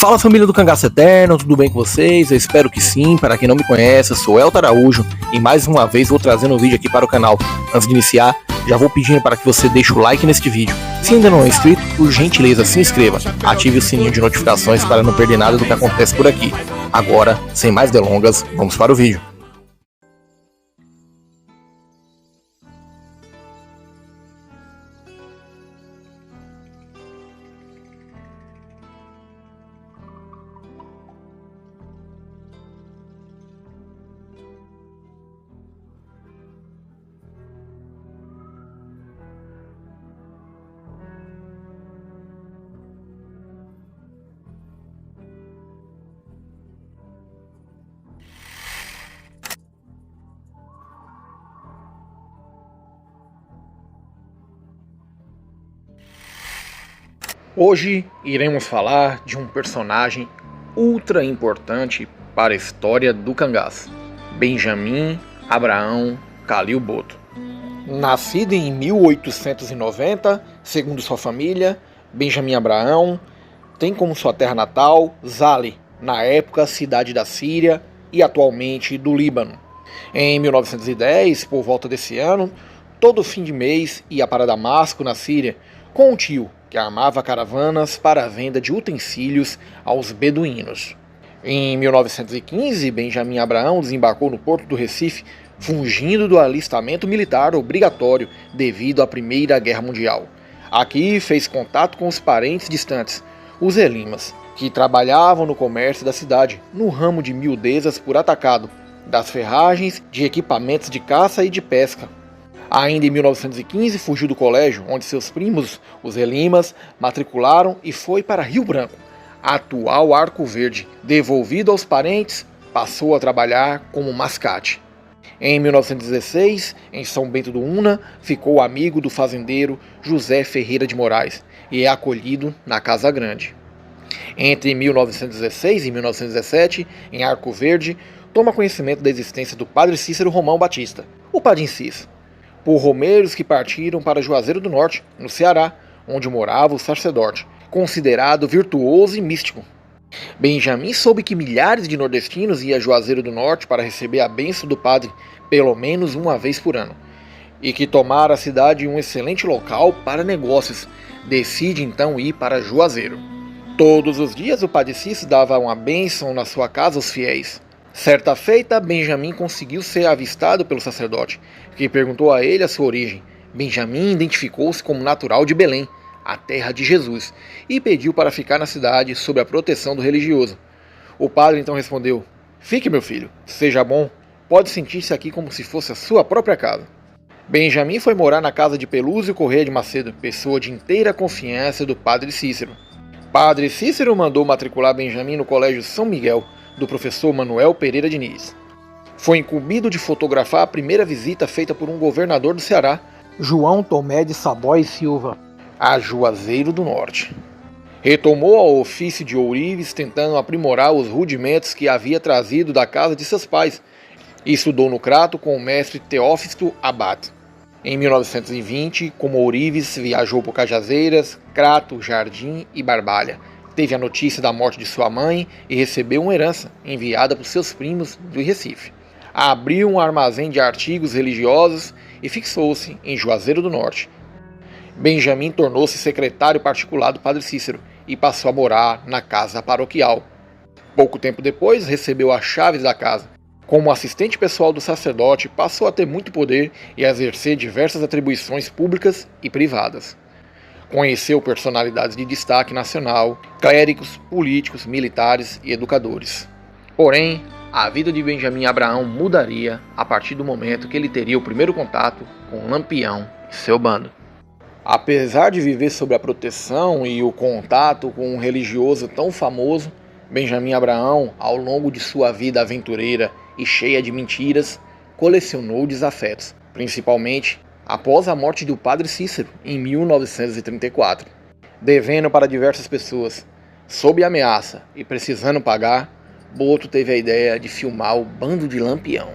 Fala, família do Cangaço Eterno, tudo bem com vocês? Eu espero que sim. Para quem não me conhece, eu sou Elton Araújo e mais uma vez vou trazendo um vídeo aqui para o canal. Antes de iniciar, já vou pedindo para que você deixe o like neste vídeo. Se ainda não é inscrito, por gentileza se inscreva, ative o sininho de notificações para não perder nada do que acontece por aqui. Agora, sem mais delongas, vamos para o vídeo. Hoje iremos falar de um personagem ultra importante para a história do cangaço, Benjamin Abraão Calil Botto. Nascido em 1890, segundo sua família, Benjamin Abraão tem como sua terra natal Zali, na época cidade da Síria e atualmente do Líbano. Em 1910, por volta desse ano, todo fim de mês ia para Damasco, na Síria, com um tio que armava caravanas para a venda de utensílios aos beduínos. Em 1915, Benjamin Abraão desembarcou no porto do Recife, fugindo do alistamento militar obrigatório devido à Primeira Guerra Mundial. Aqui fez contato com os parentes distantes, os Elimas, que trabalhavam no comércio da cidade, no ramo de miudezas por atacado, das ferragens, de equipamentos de caça e de pesca. Ainda em 1915, fugiu do colégio, onde seus primos, os Elimas, matricularam e foi para Rio Branco, atual Arco Verde. Devolvido aos parentes, passou a trabalhar como mascate. Em 1916, em São Bento do Una, ficou amigo do fazendeiro José Ferreira de Moraes e é acolhido na Casa Grande. Entre 1916 e 1917, em Arco Verde, toma conhecimento da existência do padre Cícero Romão Batista, o Padim Cis, por romeiros que partiram para Juazeiro do Norte, no Ceará, onde morava o sacerdote, considerado virtuoso e místico. Benjamin soube que milhares de nordestinos iam a Juazeiro do Norte para receber a bênção do padre pelo menos uma vez por ano, e que tomara a cidade um excelente local para negócios. Decide então ir para Juazeiro. Todos os dias o padre Cícero dava uma bênção na sua casa aos fiéis. Certa feita, Benjamin conseguiu ser avistado pelo sacerdote, que perguntou a ele a sua origem. Benjamin identificou-se como natural de Belém, a terra de Jesus, e pediu para ficar na cidade sob a proteção do religioso. O padre então respondeu: "Fique, meu filho, seja bom, pode sentir-se aqui como se fosse a sua própria casa." Benjamin foi morar na casa de Pelúcio Corrêa de Macedo, pessoa de inteira confiança do padre Cícero. Padre Cícero mandou matricular Benjamin no Colégio São Miguel, do professor Manuel Pereira Diniz. Foi incumbido de fotografar a primeira visita feita por um governador do Ceará, João Tomé de Saboia e Silva, a Juazeiro do Norte. Retomou ao ofício de ourives, tentando aprimorar os rudimentos que havia trazido da casa de seus pais, e estudou no Crato com o mestre Teófilo Abate. Em 1920, como ourives, viajou por Cajazeiras, Crato, Jardim e Barbalha. Teve a notícia da morte de sua mãe e recebeu uma herança enviada por seus primos do Recife. Abriu um armazém de artigos religiosos e fixou-se em Juazeiro do Norte. Benjamin tornou-se secretário particular do padre Cícero e passou a morar na casa paroquial. Pouco tempo depois, recebeu as chaves da casa. Como assistente pessoal do sacerdote, passou a ter muito poder e a exercer diversas atribuições públicas e privadas. Conheceu personalidades de destaque nacional, clérigos, políticos, militares e educadores. Porém, a vida de Benjamin Abraão mudaria a partir do momento que ele teria o primeiro contato com Lampião e seu bando. Apesar de viver sob a proteção e o contato com um religioso tão famoso, Benjamin Abraão, ao longo de sua vida aventureira e cheia de mentiras, colecionou desafetos, principalmente após a morte do padre Cícero, em 1934. Devendo para diversas pessoas, sob ameaça e precisando pagar, Botto teve a ideia de filmar o bando de Lampião.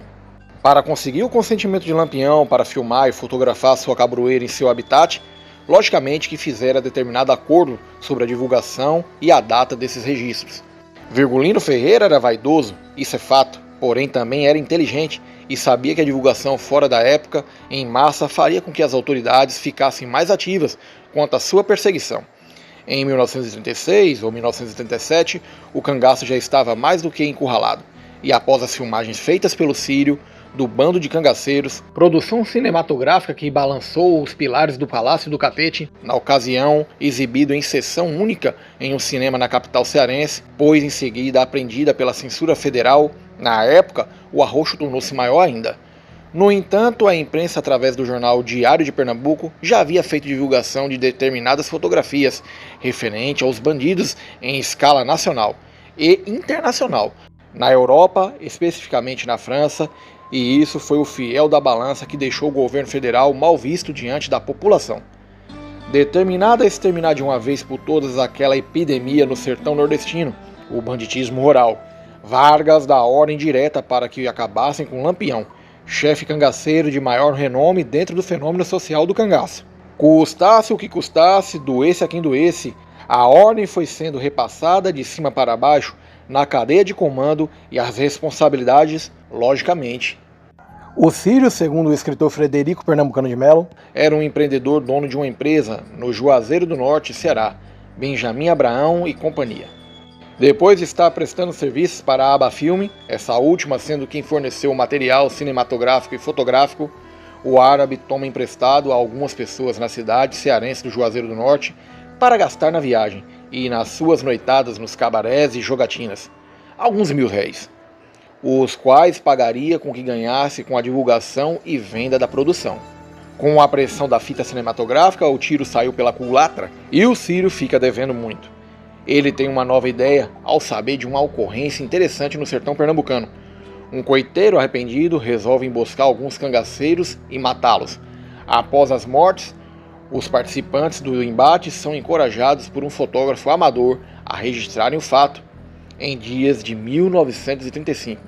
Para conseguir o consentimento de Lampião para filmar e fotografar sua cabroeira em seu habitat, logicamente que fizera determinado acordo sobre a divulgação e a data desses registros. Virgulino Ferreira era vaidoso, isso é fato, porém também era inteligente e sabia que a divulgação fora da época, em massa, faria com que as autoridades ficassem mais ativas quanto à sua perseguição. Em 1936 ou 1937, o cangaço já estava mais do que encurralado, e após as filmagens feitas pelo Círio, do Bando de Cangaceiros, produção cinematográfica que balançou os pilares do Palácio do Catete, na ocasião exibido em sessão única em um cinema na capital cearense, pois em seguida apreendida pela censura federal, na época o arroxo tornou-se maior ainda. No entanto, a imprensa, através do jornal Diário de Pernambuco, já havia feito divulgação de determinadas fotografias referente aos bandidos em escala nacional e internacional, na Europa, especificamente na França, e isso foi o fiel da balança que deixou o governo federal mal visto diante da população. Determinada a exterminar de uma vez por todas aquela epidemia no sertão nordestino, o banditismo rural, Vargas dá ordem direta para que acabassem com Lampião, chefe cangaceiro de maior renome dentro do fenômeno social do cangaço. Custasse o que custasse, doesse a quem doesse, a ordem foi sendo repassada de cima para baixo na cadeia de comando e as responsabilidades, logicamente. O Círio, segundo o escritor Frederico Pernambucano de Mello, era um empreendedor dono de uma empresa no Juazeiro do Norte, Ceará, Benjamin Abraão e companhia. Depois de estar prestando serviços para a Aba Filme, essa última sendo quem forneceu o material cinematográfico e fotográfico, o árabe toma emprestado a algumas pessoas na cidade cearense do Juazeiro do Norte para gastar na viagem e nas suas noitadas nos cabarés e jogatinas, alguns mil-réis, os quais pagaria com que ganhasse com a divulgação e venda da produção. Com a pressão da fita cinematográfica, o tiro saiu pela culatra e o Círio fica devendo muito. Ele tem uma nova ideia ao saber de uma ocorrência interessante no sertão pernambucano. Um coiteiro arrependido resolve emboscar alguns cangaceiros e matá-los. Após as mortes, os participantes do embate são encorajados por um fotógrafo amador a registrarem o fato. Em dias de 1935,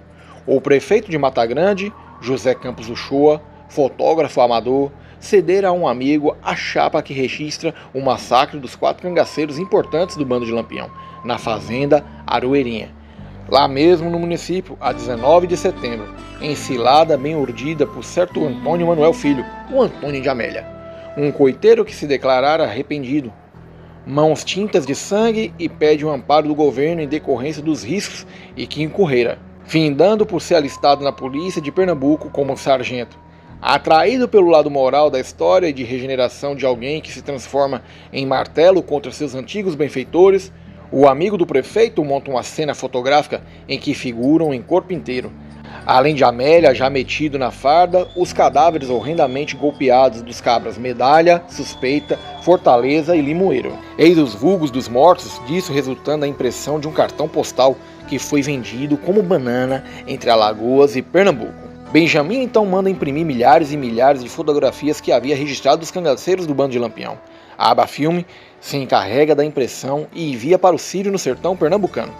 o prefeito de Mata Grande, José Campos Uchoa, fotógrafo amador, cedera a um amigo a chapa que registra o massacre dos 4 cangaceiros importantes do bando de Lampião, na fazenda Aroeirinha. Lá mesmo no município, a 19 de setembro, em cilada bem urdida por certo Antônio Manuel Filho, o Antônio de Amélia, um coiteiro que se declarara arrependido, mãos tintas de sangue e pede um amparo do governo em decorrência dos riscos e que incorrera, findando por ser alistado na polícia de Pernambuco como sargento. Atraído pelo lado moral da história e de regeneração de alguém que se transforma em martelo contra seus antigos benfeitores, o amigo do prefeito monta uma cena fotográfica em que figuram em corpo inteiro, além de Amélia já metido na farda, os cadáveres horrendamente golpeados dos cabras Medalha, Suspeita, Fortaleza e Limoeiro. Eis os vulgos dos mortos, disso resultando a impressão de um cartão postal que foi vendido como banana entre Alagoas e Pernambuco. Benjamin então manda imprimir milhares e milhares de fotografias que havia registrado dos cangaceiros do bando de Lampião. A Aba Filme se encarrega da impressão e envia para o Círio no sertão pernambucano.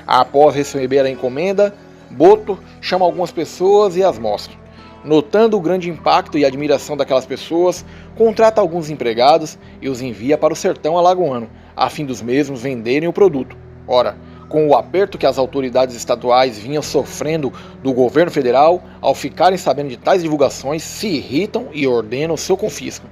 Após receber a encomenda, Boto chama algumas pessoas e as mostra. Notando o grande impacto e admiração daquelas pessoas, contrata alguns empregados e os envia para o sertão alagoano, a fim dos mesmos venderem o produto. Ora, com o aperto que as autoridades estaduais vinham sofrendo do governo federal, ao ficarem sabendo de tais divulgações, se irritam e ordenam seu confisco.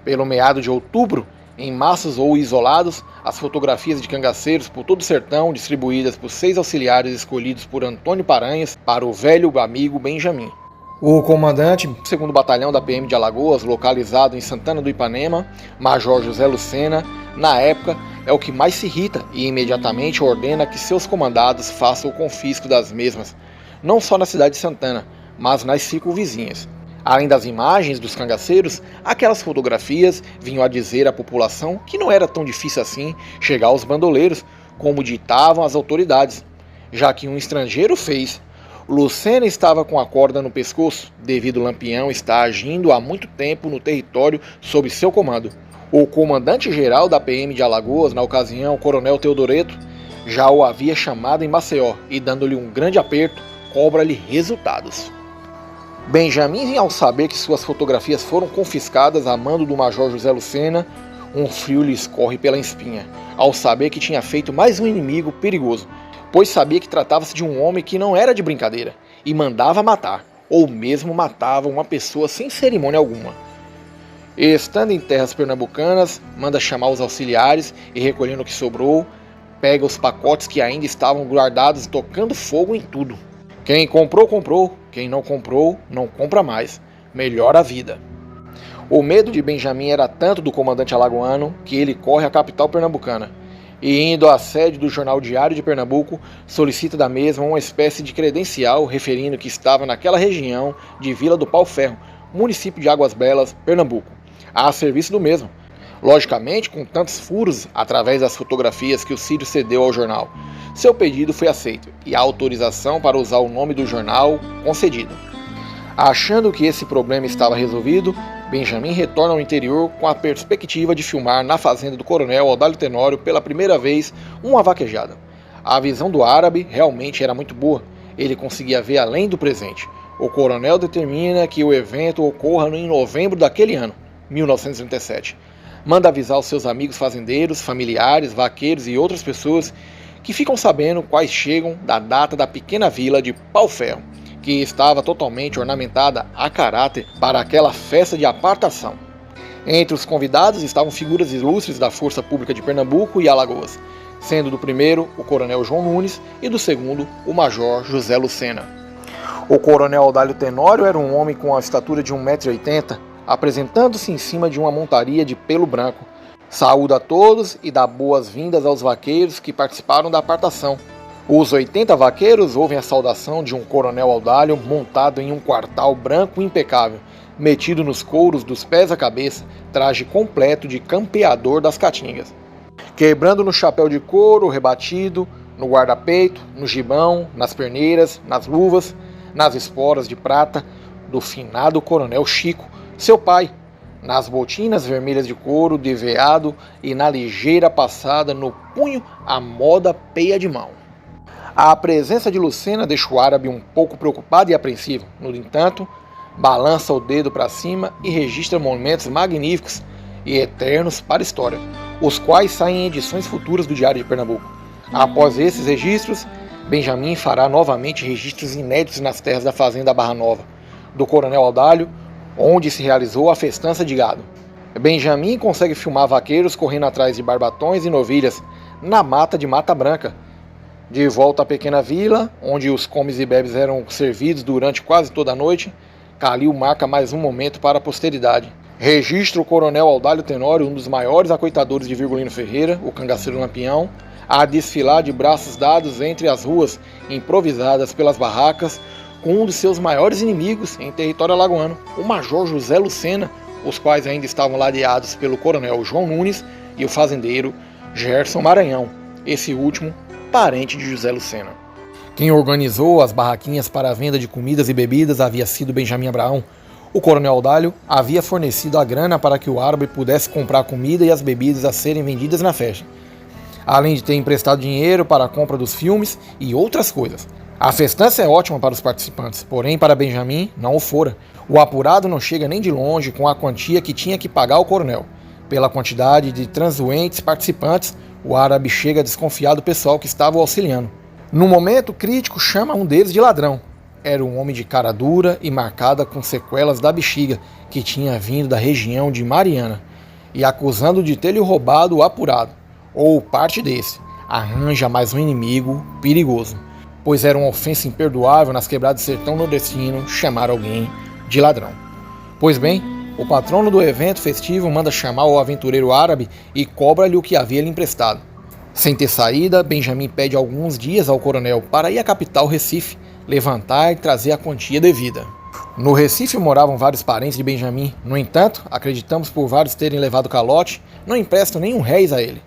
Pelo meado de outubro, em massas ou isolados, as fotografias de cangaceiros por todo o sertão, distribuídas por 6 auxiliares escolhidos por Antônio Paranhas para o velho amigo Benjamin. O comandante, 2º Batalhão da PM de Alagoas, localizado em Santana do Ipanema, Major José Lucena, na época, é o que mais se irrita e imediatamente ordena que seus comandados façam o confisco das mesmas, não só na cidade de Santana, mas nas circunvizinhas. Além das imagens dos cangaceiros, aquelas fotografias vinham a dizer à população que não era tão difícil assim chegar aos bandoleiros, como ditavam as autoridades, já que um estrangeiro fez. Lucena estava com a corda no pescoço, devido ao Lampião estar agindo há muito tempo no território sob seu comando. O comandante-geral da PM de Alagoas, na ocasião, o Coronel Teodoreto, já o havia chamado em Maceió e, dando-lhe um grande aperto, cobra-lhe resultados. Benjamin, ao saber que suas fotografias foram confiscadas a mando do Major José Lucena, um frio lhe escorre pela espinha, ao saber que tinha feito mais um inimigo perigoso, pois sabia que tratava-se de um homem que não era de brincadeira e mandava matar, ou mesmo matava uma pessoa sem cerimônia alguma. E, estando em terras pernambucanas, manda chamar os auxiliares e, recolhendo o que sobrou, pega os pacotes que ainda estavam guardados, tocando fogo em tudo. Quem comprou, comprou. Quem não comprou, não compra mais. Melhora a vida. O medo de Benjamin era tanto do comandante alagoano que ele corre à capital pernambucana e, indo à sede do Jornal Diário de Pernambuco, solicita da mesma uma espécie de credencial referindo que estava naquela região de Vila do Pau-Ferro, município de Águas Belas, Pernambuco, a serviço do mesmo. Logicamente, com tantos furos, através das fotografias que o Círio cedeu ao jornal, seu pedido foi aceito e a autorização para usar o nome do jornal concedida. Achando que esse problema estava resolvido, Benjamin retorna ao interior com a perspectiva de filmar na fazenda do coronel Audálio Tenório pela primeira vez uma vaquejada. A visão do árabe realmente era muito boa, ele conseguia ver além do presente. O coronel determina que o evento ocorra em novembro daquele ano, 1937. Manda avisar os seus amigos fazendeiros, familiares, vaqueiros e outras pessoas que ficam sabendo quais chegam da data da pequena vila de Pau-Ferro, que estava totalmente ornamentada a caráter para aquela festa de apartação. Entre os convidados estavam figuras ilustres da Força Pública de Pernambuco e Alagoas, sendo do primeiro o coronel João Nunes e do segundo o major José Lucena. O coronel Audálio Tenório era um homem com a estatura de 1,80 m, apresentando-se em cima de uma montaria de pelo branco. Saúda a todos e dá boas-vindas aos vaqueiros que participaram da apartação. Os 80 vaqueiros ouvem a saudação de um coronel Audálio montado em um quartal branco impecável, metido nos couros dos pés à cabeça, traje completo de campeador das caatingas. Quebrando no chapéu de couro rebatido, no guarda-peito, no gibão, nas perneiras, nas luvas, nas esporas de prata do finado coronel Chico, seu pai, nas botinas vermelhas de couro de veado e na ligeira passada no punho a moda peia de mão. A presença de Lucena deixa o árabe um pouco preocupado e apreensivo. No entanto, balança o dedo para cima e registra momentos magníficos e eternos para a história, os quais saem em edições futuras do Diário de Pernambuco. Após esses registros, Benjamin fará novamente registros inéditos nas terras da fazenda Barra Nova, do coronel Audálio, onde se realizou a festança de gado. Benjamin consegue filmar vaqueiros correndo atrás de barbatões e novilhas na mata de Mata Branca. De volta à pequena vila, onde os comes e bebes eram servidos durante quase toda a noite, Calil marca mais um momento para a posteridade. Registra o coronel Audálio Tenório, um dos maiores acoitadores de Virgulino Ferreira, o cangaceiro Lampião, a desfilar de braços dados entre as ruas improvisadas pelas barracas, com um dos seus maiores inimigos em território alagoano, o major José Lucena, os quais ainda estavam ladeados pelo coronel João Nunes e o fazendeiro Gerson Maranhão, esse último parente de José Lucena. Quem organizou as barraquinhas para a venda de comidas e bebidas havia sido Benjamin Abraão. O coronel Audálio havia fornecido a grana para que o árabe pudesse comprar a comida e as bebidas a serem vendidas na festa, além de ter emprestado dinheiro para a compra dos filmes e outras coisas. A festança é ótima para os participantes, porém para Benjamin não o fora. O apurado não chega nem de longe com a quantia que tinha que pagar ao coronel. Pela quantidade de transuentes participantes, o árabe chega a desconfiar do pessoal que estava o auxiliando. No momento crítico, chama um deles de ladrão. Era um homem de cara dura e marcada com sequelas da bexiga, que tinha vindo da região de Mariana, e acusando de ter-lhe roubado o apurado, ou parte desse, arranja mais um inimigo perigoso, pois era uma ofensa imperdoável nas quebradas do sertão nordestino chamar alguém de ladrão. Pois bem, o patrono do evento festivo manda chamar o aventureiro árabe e cobra-lhe o que havia lhe emprestado. Sem ter saída, Benjamin pede alguns dias ao coronel para ir à capital Recife, levantar e trazer a quantia devida. No Recife moravam vários parentes de Benjamin. No entanto, acreditamos por vários terem levado calote, não emprestam nem R$1 a ele.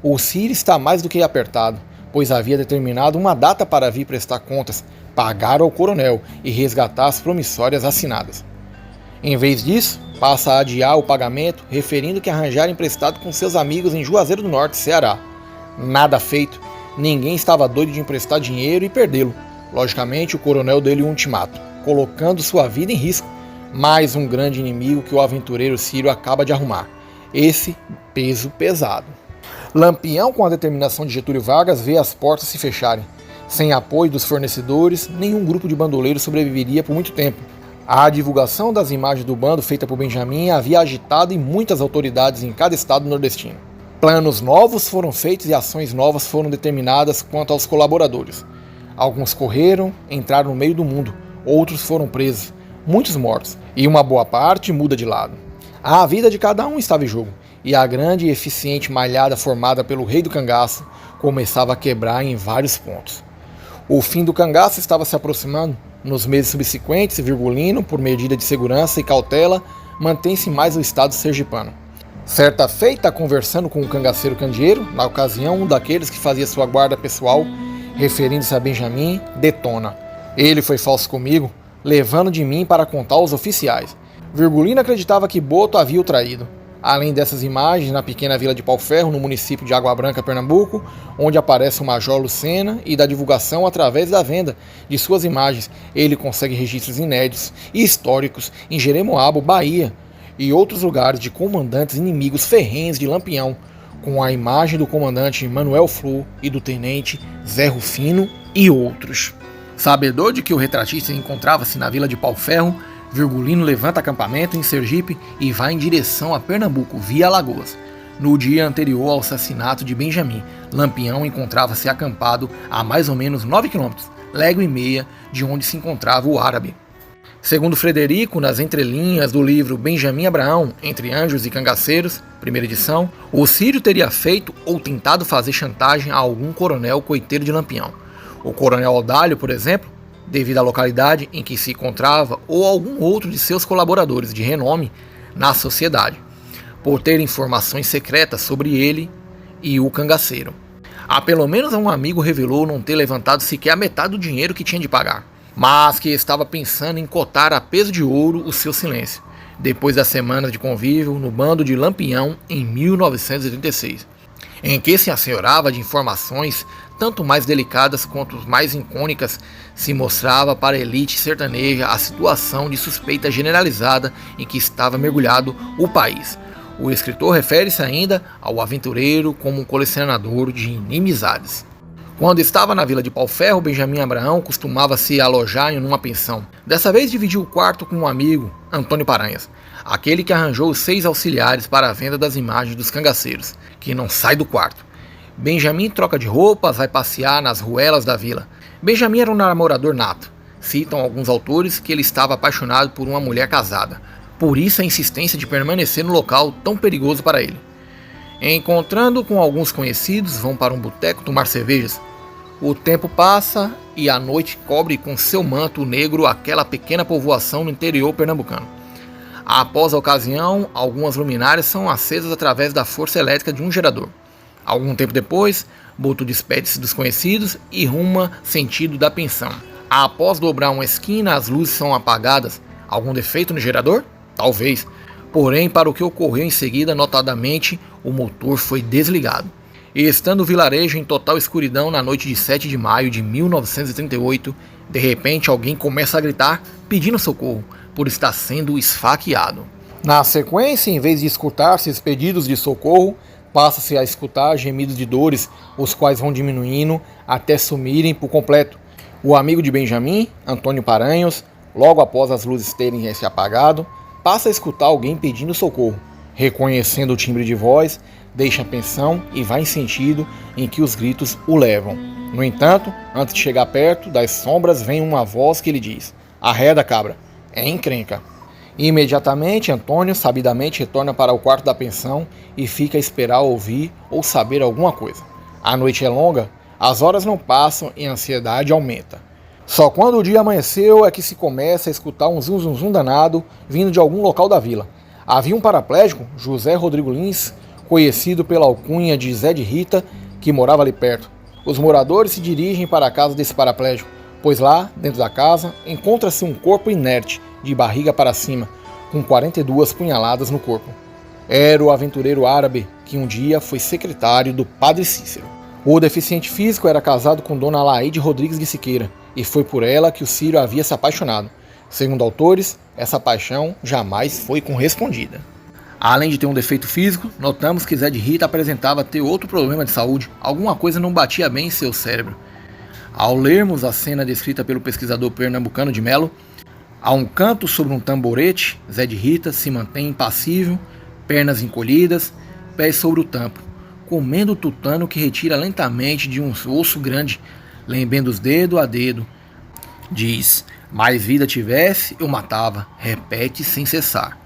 O Círio está mais do que apertado, pois havia determinado uma data para vir prestar contas, pagar ao coronel e resgatar as promissórias assinadas. Em vez disso, passa a adiar o pagamento, referindo que arranjara emprestado com seus amigos em Juazeiro do Norte, Ceará. Nada feito, ninguém estava doido de emprestar dinheiro e perdê-lo. Logicamente, o coronel deu-lhe um ultimato: colocando sua vida em risco. Mais um grande inimigo que o aventureiro Círio acaba de arrumar. Esse peso pesado. Lampião, com a determinação de Getúlio Vargas, vê as portas se fecharem. Sem apoio dos fornecedores, nenhum grupo de bandoleiros sobreviveria por muito tempo. A divulgação das imagens do bando feita por Benjamin havia agitado em muitas autoridades em cada estado nordestino. Planos novos foram feitos e ações novas foram determinadas quanto aos colaboradores. Alguns correram, entraram no meio do mundo, outros foram presos, muitos mortos, e uma boa parte muda de lado. A vida de cada um estava em jogo, e a grande e eficiente malhada formada pelo rei do cangaço começava a quebrar em vários pontos. O fim do cangaço estava se aproximando. Nos meses subsequentes, Virgulino, por medida de segurança e cautela, mantém-se mais o estado sergipano. Certa feita, conversando com o cangaceiro Candeeiro, na ocasião, um daqueles que fazia sua guarda pessoal, referindo-se a Benjamin, detona. Ele foi falso comigo, levando de mim para contar aos oficiais. Virgulino acreditava que Boto havia o traído. Além dessas imagens, na pequena vila de Pau-Ferro, no município de Água Branca, Pernambuco, onde aparece o Major Lucena, e da divulgação através da venda de suas imagens, ele consegue registros inéditos e históricos em Jeremoabo, Bahia, e outros lugares de comandantes inimigos ferrenhos de Lampião, com a imagem do comandante Manuel Flu e do tenente Zé Rufino e outros. Sabedor de que o retratista encontrava-se na vila de Pau-Ferro, Virgulino levanta acampamento em Sergipe e vai em direção a Pernambuco, via Alagoas. No dia anterior ao assassinato de Benjamin, Lampião encontrava-se acampado a mais ou menos 9 km, légua e meia, de onde se encontrava o árabe. Segundo Frederico, nas entrelinhas do livro Benjamin Abraão, Entre Anjos e Cangaceiros, primeira edição, o Círio teria feito ou tentado fazer chantagem a algum coronel coiteiro de Lampião. O coronel Odálio, por exemplo, devido à localidade em que se encontrava, ou algum outro de seus colaboradores de renome na sociedade, por ter informações secretas sobre ele e o cangaceiro. Há pelo menos um amigo revelou não ter levantado sequer a metade do dinheiro que tinha de pagar, mas que estava pensando em cotar a peso de ouro o seu silêncio, depois das semanas de convívio no bando de Lampião em 1936, em que se assenhorava de informações tanto mais delicadas quanto mais icônicas, se mostrava para a elite sertaneja a situação de suspeita generalizada em que estava mergulhado o país. O escritor refere-se ainda ao aventureiro como um colecionador de inimizades. Quando estava na vila de Pau-Ferro, Benjamin Abraão costumava se alojar em uma pensão. Dessa vez dividiu o quarto com um amigo, Antônio Paranhos, aquele que arranjou os 6 auxiliares para a venda das imagens dos cangaceiros, que não sai do quarto. Benjamin troca de roupas, vai passear nas ruelas da vila. Benjamin era um namorador nato. Citam alguns autores que ele estava apaixonado por uma mulher casada. Por isso a insistência de permanecer no local tão perigoso para ele. Encontrando com alguns conhecidos, vão para um boteco tomar cervejas. O tempo passa e a noite cobre com seu manto negro aquela pequena povoação no interior pernambucano. Após a ocasião, algumas luminárias são acesas através da força elétrica de um gerador. Algum tempo depois, Boto despede-se dos conhecidos e ruma sentido da pensão. Após dobrar uma esquina, as luzes são apagadas. Algum defeito no gerador? Talvez. Porém, para o que ocorreu em seguida, notadamente, o motor foi desligado. E estando o vilarejo em total escuridão na noite de 7 de maio de 1938, de repente alguém começa a gritar pedindo socorro, por estar sendo esfaqueado. Na sequência, em vez de escutar-se os pedidos de socorro, passa-se a escutar gemidos de dores, os quais vão diminuindo até sumirem por completo. O amigo de Benjamin, Antônio Paranhos, logo após as luzes terem se apagado, passa a escutar alguém pedindo socorro. Reconhecendo o timbre de voz, deixa a pensão e vai em sentido em que os gritos o levam. No entanto, antes de chegar perto, das sombras vem uma voz que lhe diz: "Arreda, cabra, é encrenca." Imediatamente, Antônio sabidamente retorna para o quarto da pensão e fica a esperar ouvir ou saber alguma coisa. A noite é longa, as horas não passam e a ansiedade aumenta. Só quando o dia amanheceu é que se começa a escutar um zum danado vindo de algum local da vila. Havia um paraplégico, José Rodrigo Lins, conhecido pela alcunha de Zé de Rita, que morava ali perto. Os moradores se dirigem para a casa desse paraplégico, pois lá, dentro da casa, encontra-se um corpo inerte, de barriga para cima, com 42 punhaladas no corpo. Era o aventureiro árabe, que um dia foi secretário do padre Cícero. O deficiente físico era casado com Dona Laide Rodrigues de Siqueira, e foi por ela que o Círio havia se apaixonado. Segundo autores, essa paixão jamais foi correspondida. Além de ter um defeito físico, notamos que Zé de Rita apresentava ter outro problema de saúde, alguma coisa não batia bem em seu cérebro. Ao lermos a cena descrita pelo pesquisador pernambucano de Melo, a um canto sobre um tamborete, Zé de Rita se mantém impassível, pernas encolhidas, pés sobre o tampo, comendo o tutano que retira lentamente de um osso grande, lambendo os dedo a dedo. Diz, mais vida tivesse, eu matava, repete sem cessar.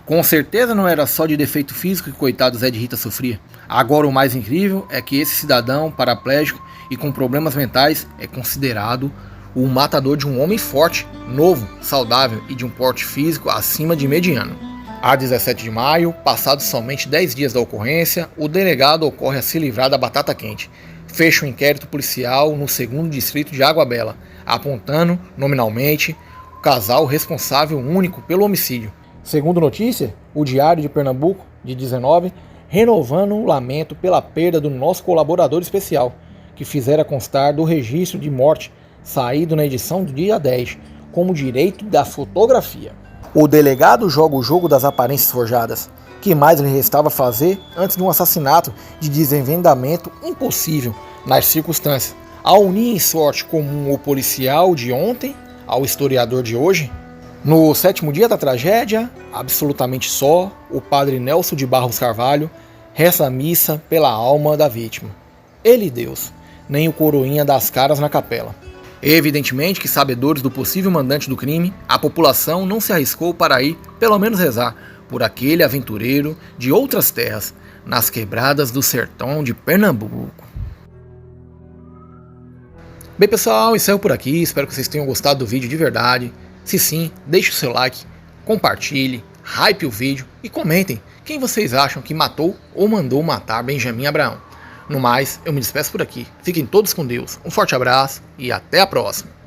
Com certeza não era só de defeito físico que o coitado Zé de Rita sofria. Agora o mais incrível é que esse cidadão paraplégico e com problemas mentais é considerado o matador de um homem forte, novo, saudável e de um porte físico acima de mediano. A 17 de maio, passados somente 10 dias da ocorrência, o delegado ocorre a se livrar da batata quente. Fecha o inquérito policial no 2º distrito de Água Bela, apontando, nominalmente, o casal responsável único pelo homicídio. Segundo notícia, o Diário de Pernambuco, de 19, renovando o lamento pela perda do nosso colaborador especial, que fizera constar do registro de morte, saído na edição do dia 10, como direito da fotografia. O delegado joga o jogo das aparências forjadas. Que mais lhe restava fazer antes de um assassinato de desvendamento impossível nas circunstâncias? Ao unir em sorte comum o policial de ontem ao historiador de hoje? No 7º dia da tragédia, absolutamente só, o padre Nelson de Barros Carvalho reza a missa pela alma da vítima. Ele e Deus, nem o coroinha das caras na capela. Evidentemente que, sabedores do possível mandante do crime, a população não se arriscou para ir, pelo menos rezar, por aquele aventureiro de outras terras, nas quebradas do sertão de Pernambuco. Bem pessoal, encerro por aqui, espero que vocês tenham gostado do vídeo de verdade. Se sim, deixe o seu like, compartilhe, hype o vídeo e comentem quem vocês acham que matou ou mandou matar Benjamin Abraão. No mais, eu me despeço por aqui. Fiquem todos com Deus. Um forte abraço e até a próxima.